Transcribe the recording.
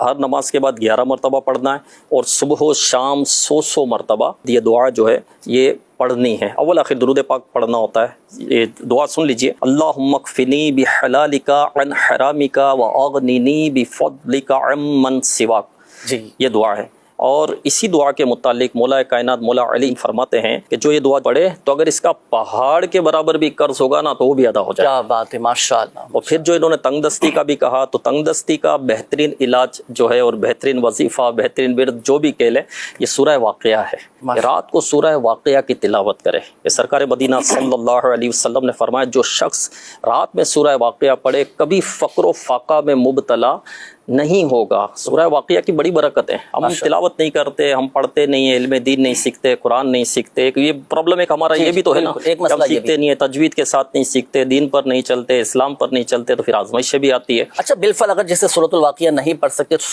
ہر نماز کے بعد 11 مرتبہ پڑھنا ہے، اور صبح و شام 100 مرتبہ یہ دعا جو ہے یہ پڑھنی ہے۔ اول آخر درود پاک پڑھنا ہوتا ہے۔ یہ دعا سن لیجئے، اللہم اکفنی بحلالک عن حرامک واغننی بفضلک عمن سواک، جی یہ دعا ہے۔ اور اسی دعا کے متعلق مولا کائنات مولا علی فرماتے ہیں کہ جو یہ دعا پڑھے تو اگر اس کا پہاڑ کے برابر بھی قرض ہوگا نا تو وہ بھی ادا ہو جائے۔ کیا بات ہے، ماشاءاللہ۔ اور پھر جو انہوں نے تنگ دستی کا بھی کہا، تو تنگ دستی کا بہترین علاج جو ہے اور بہترین وظیفہ، بہترین ورد جو بھی کہہ لیں، یہ سورہ واقعہ ہے۔ رات کو سورہ واقعہ کی تلاوت کرے۔ یہ سرکار مدینہ صلی اللہ علیہ وسلم نے فرمایا جو شخص رات میں سورہ واقعہ پڑھے کبھی فقر و فاقہ میں مبتلا نہیں ہوگا۔ سورہ واقعہ کی بڑی برکت ہے۔ ہم تلاوت نہیں کرتے، ہم پڑھتے نہیں ہیں، علم دین نہیں سیکھتے، قرآن نہیں سیکھتے۔ یہ پرابلم ایک ہمارا یہ بھی تو ہے نا، ہم سیکھتے نہیں ہیں، تجوید کے ساتھ نہیں سیکھتے، دین پر نہیں چلتے، اسلام پر نہیں چلتے، تو پھر آزمائشیں بھی آتی ہے۔ اچھا بالفعل اگر جیسے سورۃ الواقعہ نہیں پڑھ سکتے